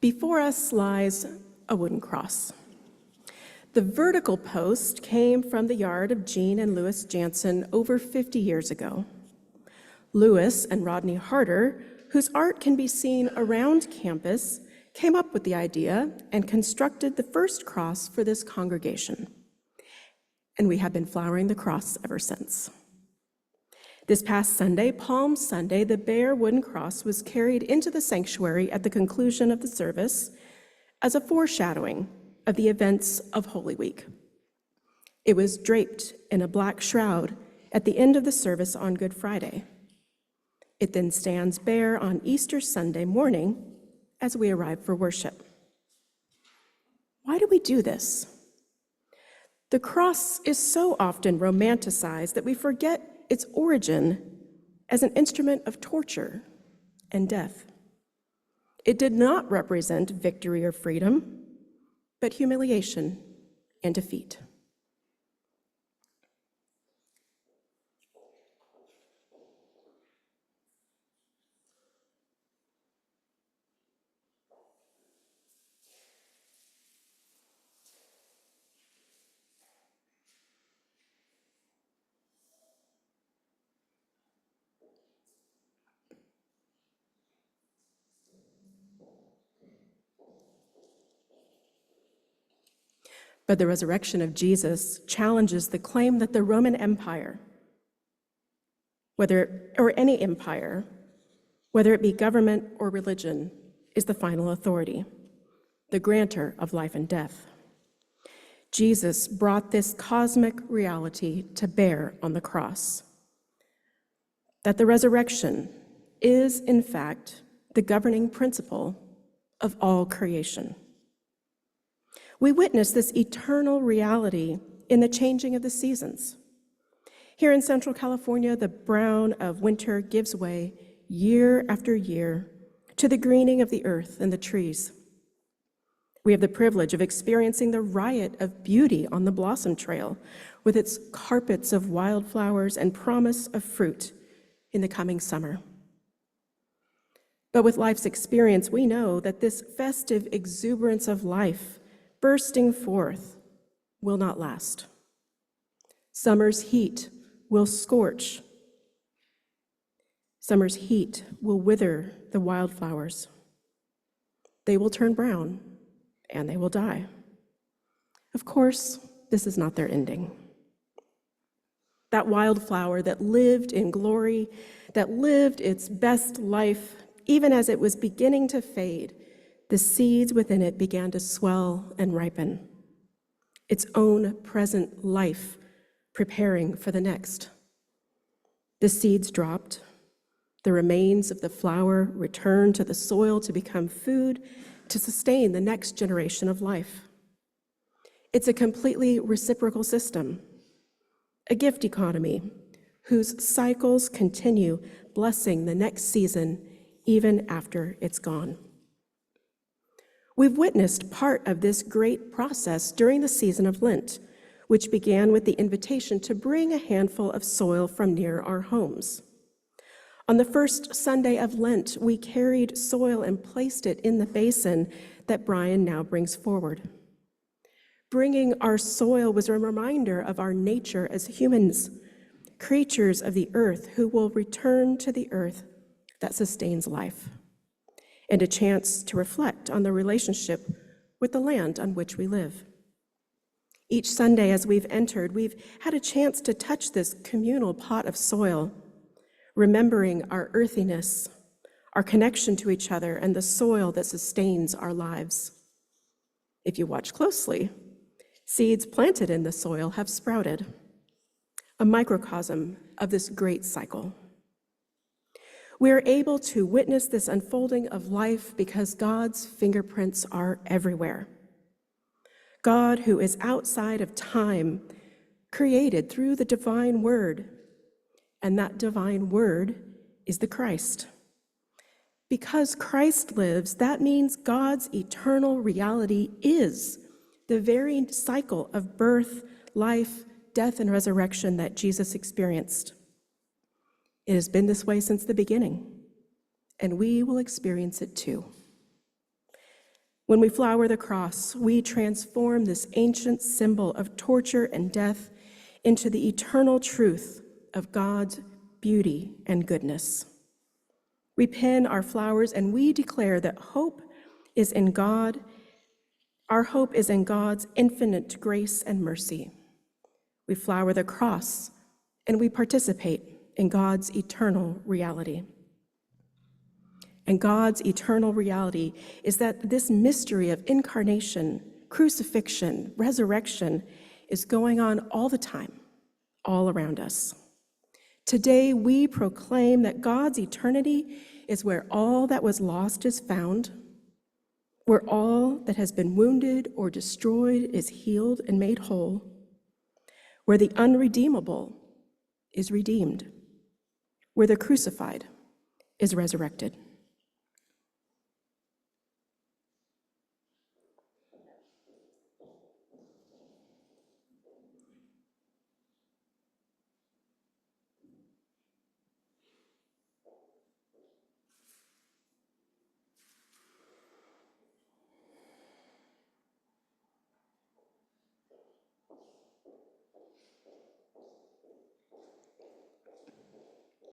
Before us lies a wooden cross. The vertical post came from the yard of Jean and Louis Jansen over 50 years ago. Louis and Rodney Harder, whose art can be seen around campus, came up with the idea and constructed the first cross for this congregation. And we have been flowering the cross ever since. This past Sunday, Palm Sunday, the bare wooden cross was carried into the sanctuary at the conclusion of the service as a foreshadowing of the events of Holy Week. It was draped in a black shroud at the end of the service on Good Friday. It then stands bare on Easter Sunday morning as we arrive for worship. Why do we do this? The cross is so often romanticized that we forget its origin as an instrument of torture and death. It did not represent victory or freedom, but humiliation and defeat. But the resurrection of Jesus challenges the claim that the Roman Empire, any empire, whether it be government or religion, is the final authority, the grantor of life and death. Jesus brought this cosmic reality to bear on the cross, that the resurrection is, in fact, the governing principle of all creation. We witness this eternal reality in the changing of the seasons. Here in Central California, the brown of winter gives way year after year to the greening of the earth and the trees. We have the privilege of experiencing the riot of beauty on the Blossom Trail with its carpets of wildflowers and promise of fruit in the coming summer. But with life's experience, we know that this festive exuberance of life bursting forth will not last. Summer's heat will scorch. Summer's heat will wither the wildflowers. They will turn brown and they will die. Of course, this is not their ending. That wildflower that lived in glory, that lived its best life, even as it was beginning to fade, the seeds within it began to swell and ripen, its own present life preparing for the next. The seeds dropped, the remains of the flower returned to the soil to become food to sustain the next generation of life. It's a completely reciprocal system, a gift economy whose cycles continue, blessing the next season even after it's gone. We've witnessed part of this great process during the season of Lent, which began with the invitation to bring a handful of soil from near our homes. On the first Sunday of Lent, we carried soil and placed it in the basin that Brian now brings forward. Bringing our soil was a reminder of our nature as humans, creatures of the earth who will return to the earth that sustains life, and a chance to reflect on the relationship with the land on which we live. Each Sunday as we've entered, we've had a chance to touch this communal pot of soil, remembering our earthiness, our connection to each other, and the soil that sustains our lives. If you watch closely, seeds planted in the soil have sprouted, a microcosm of this great cycle. We are able to witness this unfolding of life because God's fingerprints are everywhere. God, who is outside of time, created through the divine word, and that divine word is the Christ. Because Christ lives, that means God's eternal reality is the very cycle of birth, life, death, and resurrection that Jesus experienced. It has been this way since the beginning, and we will experience it too. When we flower the cross, we transform this ancient symbol of torture and death into the eternal truth of God's beauty and goodness. We pin our flowers and we declare that hope is in God. Our hope is in God's infinite grace and mercy. We flower the cross and we participate in God's eternal reality. And God's eternal reality is that this mystery of incarnation, crucifixion, resurrection is going on all the time, all around us. Today, we proclaim that God's eternity is where all that was lost is found, where all that has been wounded or destroyed is healed and made whole, where the unredeemable is redeemed, where the crucified is resurrected.